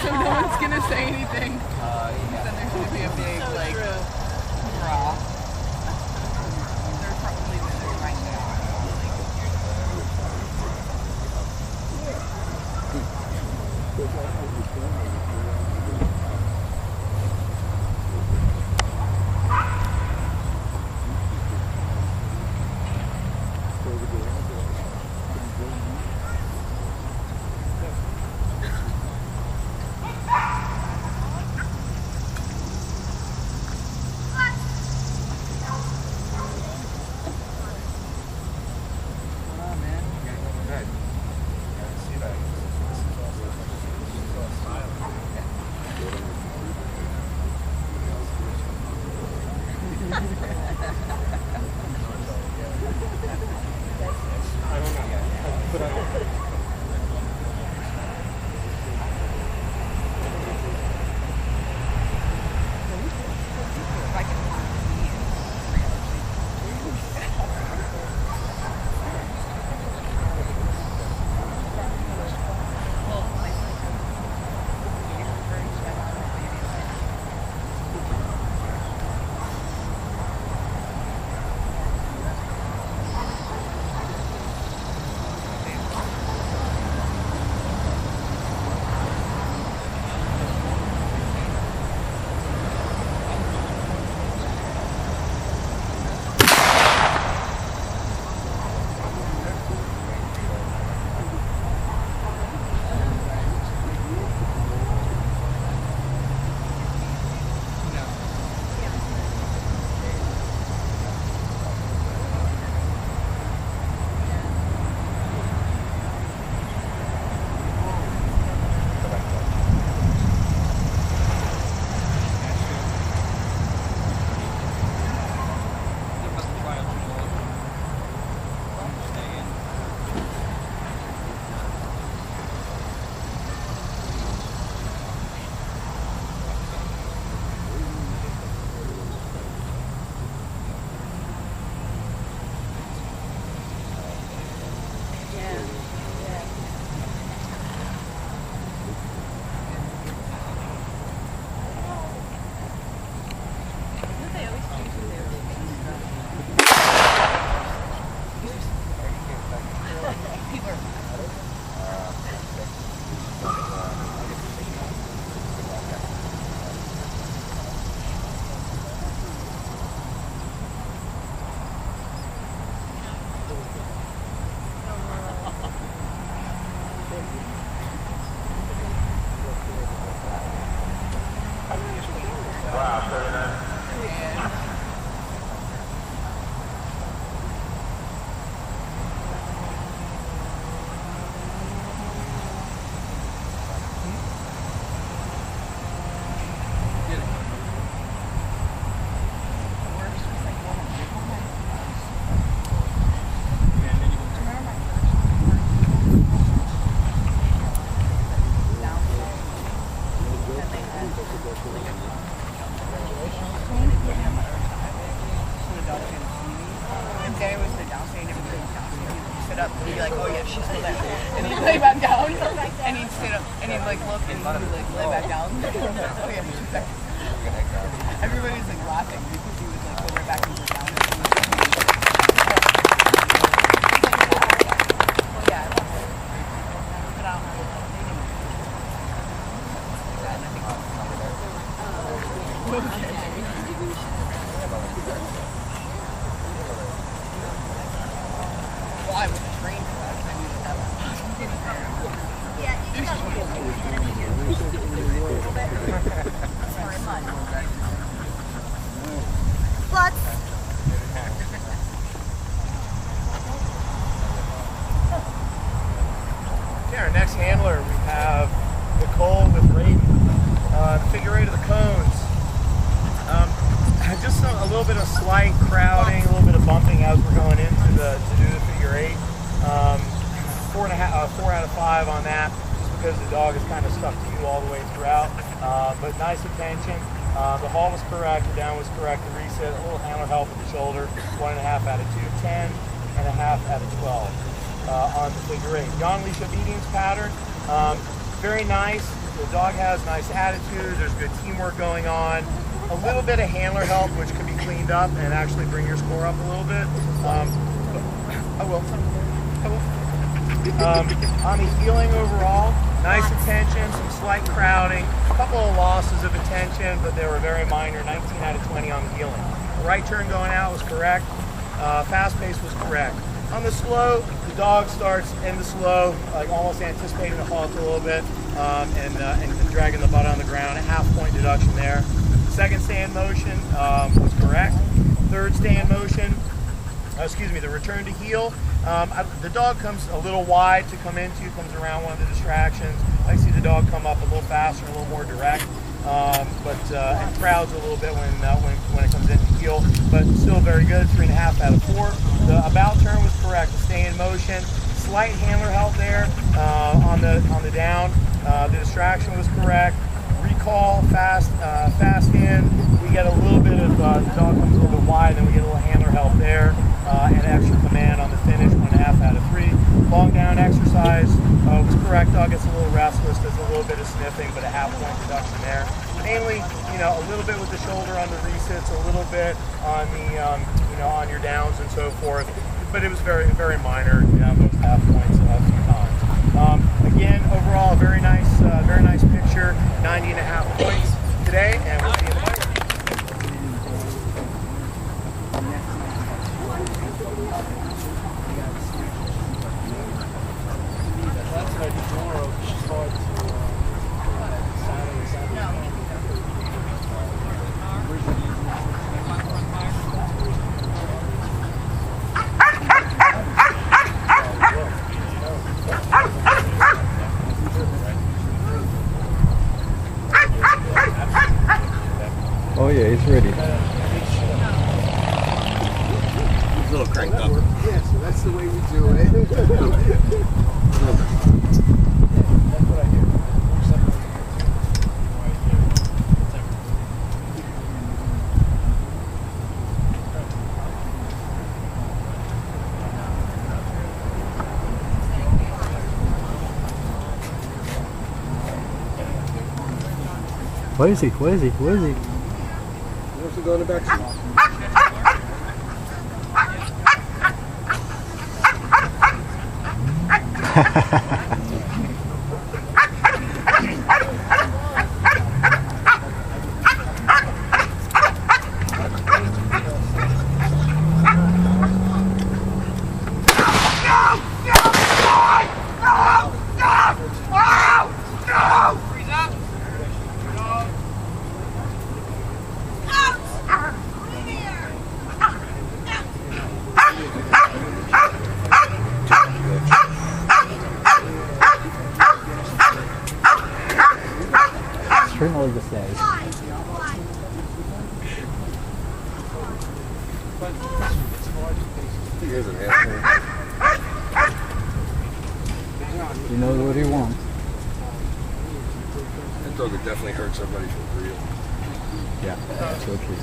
So no one's gonna say anything. Then there's gonna be a big draw. They're probably winning right now. And Danny would sit down, so he never would down. So he'd sit up and he'd be like, oh yeah, she's still there. And he'd lay back down, and he'd sit up, and he'd like look, and he'd like lay back down. Oh yeah, she's there. Everybody was like laughing because he would like go right back and sit down. Well, yeah, but I don't know. Well, I was trained for that. I knew that Okay, our next handler, we have Nicole with Raiden. The figure eight of the cones. Just a little bit of slight crowding, a little bit of bumping as we're going into to do the figure eight. 4 out of 5 on that, just because the dog is kind of stuck to you all the way throughout. But nice attention. The haul was correct, the down was correct, the reset, a little handler help with the shoulder, 1.5 out of 2, 10.5 out of 12 on the figure eight. The on-leash obedience pattern, very nice. The dog has nice attitude, there's good teamwork going on. A little bit of handler help, which could be cleaned up and actually bring your score up a little bit. I will. On the heeling overall, nice attention, some slight crowding, a couple of losses of attention, but they were very minor, 19 out of 20 on the heeling. The right turn going out was correct, fast pace was correct. On the slow, the dog starts in the slow, like almost anticipating the halt a little bit, and dragging the butt on the ground, a half-point deduction there. Second stay in motion was correct. Third stay in motion, the return to heel. The dog comes a little wide to come into, comes around one of the distractions. I see the dog come up a little faster, a little more direct, and crowds a little bit when it comes into heel, but still very good, 3.5 out of 4. The about turn was correct, the stay in motion. Slight handler help there on the down. The distraction was correct. Recall, fast in. We get a little bit of, the dog comes a little bit wide, then we get a little handler help there, and extra command on the finish, 1.5 out of 3. Long down exercise was correct. Dog gets a little restless, does a little bit of sniffing, but a half-point reduction there. Mainly, a little bit with the shoulder on the resits, a little bit on the, on your downs and so forth, but it was very, very minor, most half points a few times. Again, overall, a very nice picture, 90.5 points today, and we'll see you in the fight. Oh yeah, he's ready. He's a little cranked up. Yeah, so that's the way we do it. Where is he? Where is he? Where is he? He wants to go in the back seat. All the same. He knows what he wants. That dog would definitely hurt somebody for real. Yeah, absolutely.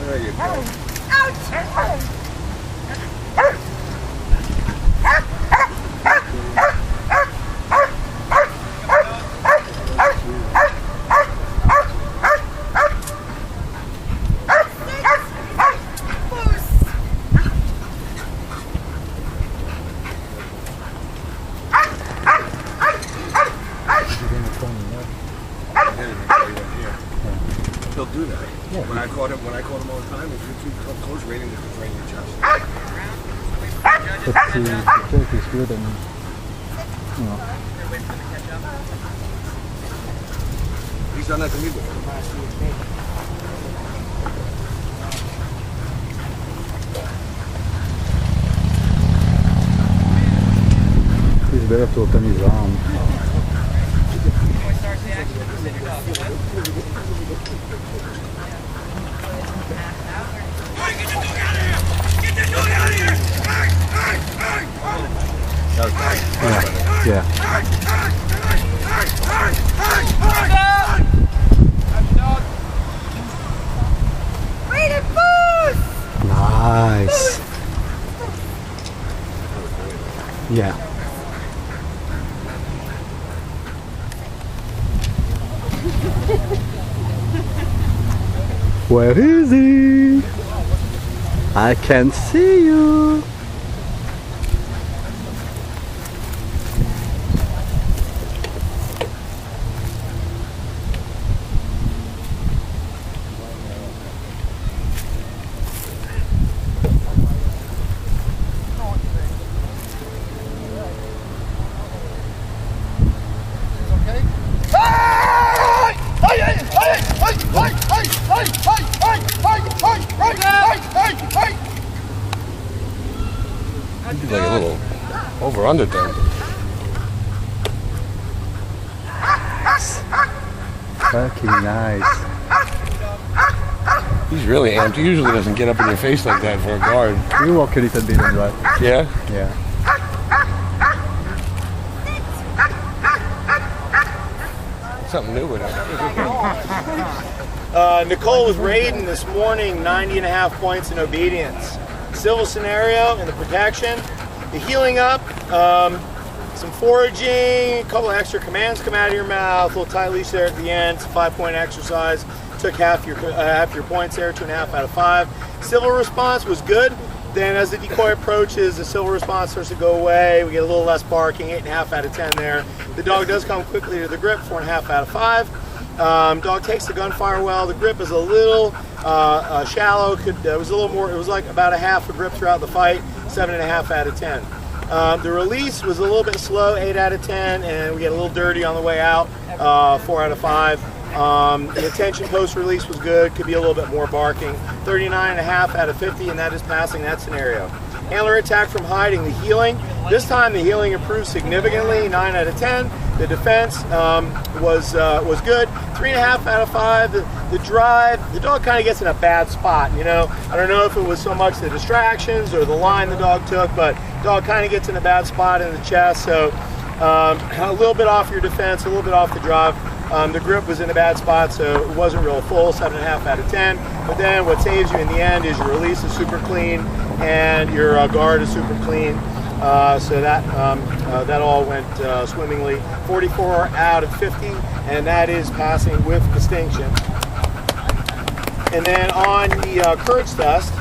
There you go. He'll do that. Yeah. When I caught him all the time, if you're too close, Raiden is right in your chest. But the joke is good and, you know. He's done that to me before. He's better to open his arm. Yeah. Nice. Yeah. Where is he? I can't see you. He's like a little over-under thing. Fucking nice. He's really amped. He usually doesn't get up in your face like that for a guard. You walk a little bit on that. Yeah? Yeah. Something new with him. Nicole with Raiden this morning, 90.5 points in obedience. Civil scenario in the protection, the healing up, some foraging, a couple of extra commands come out of your mouth, a little tight leash there at the end. It's a 5-point exercise. Took half your points there, 2.5 out of 5. Civil response was good. Then as the decoy approaches, the civil response starts to go away. We get a little less barking, 8.5 out of 10 there. The dog does come quickly to the grip, 4.5 out of 5. Dog takes the gunfire well. The grip is a little shallow. It was a little more. It was like about a half a grip throughout the fight. 7.5 out of 10. The release was a little bit slow. 8 out of 10, and we get a little dirty on the way out. 4 out of 5. The attention post-release was good. Could be a little bit more barking. 39.5 out of 50, and that is passing that scenario. Handler attack from hiding. The healing. This time the healing improved significantly. 9 out of 10. The defense was good. 3.5 out of 5. The drive. The dog kind of gets in a bad spot. You know, I don't know if it was so much the distractions or the line the dog took, but dog kind of gets in a bad spot in the chest. So a little bit off your defense, a little bit off the drive. The grip was in a bad spot, so it wasn't real full, 7.5 out of 10. But then what saves you in the end is your release is super clean and your guard is super clean. So that all went swimmingly. 44 out of 50, and that is passing with distinction. And then on the courage test,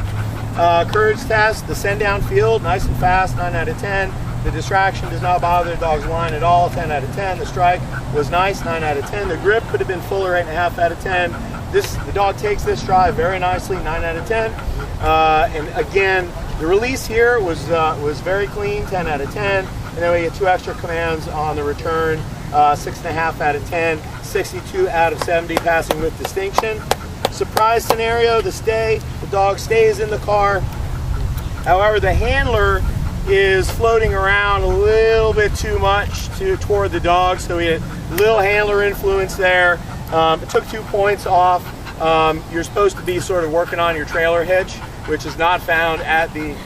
Courage test, the send down field, nice and fast, 9 out of 10. The distraction does not bother the dog's line at all, 10 out of 10. The strike was nice, 9 out of 10. The grip could have been fuller, 8.5 out of 10. The dog takes this drive very nicely, 9 out of 10. And again, the release here was very clean, 10 out of 10. And then we get 2 extra commands on the return, 6.5 out of 10, 62 out of 70, passing with distinction. Surprise scenario, the dog stays in the car. However, the handler is floating around a little bit too much toward the dog, so we had a little handler influence there. It took 2 points off. You're supposed to be sort of working on your trailer hitch, which is not found at the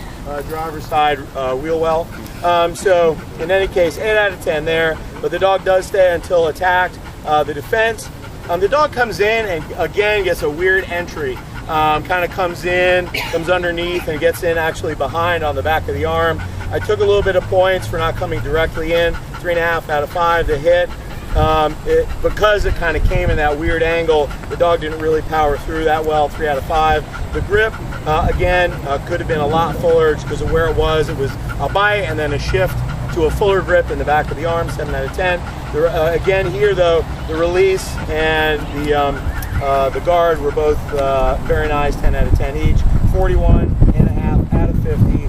driver's side wheel well. So in any case, 8 out of 10 there, but the dog does stay until attacked. The defense, the dog comes in and again gets a weird entry. Kind of comes in, comes underneath, and gets in actually behind on the back of the arm. I took a little bit of points for not coming directly in, 3.5 out of 5 to hit. Because it kind of came in that weird angle, the dog didn't really power through that well, 3 out of 5. The grip, again, could have been a lot fuller just because of where it was. It was a bite and then a shift to a fuller grip in the back of the arm, 7 out of 10. Again here though, the release and the guard were both very nice, 10 out of 10 each, 41.5 out of 50,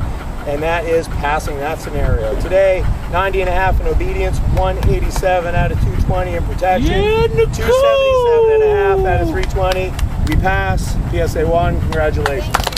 and that is passing that scenario. Today, 90.5 in obedience, 187 out of 220 in protection, 277.5 out of 320. We pass, PSA 1, congratulations.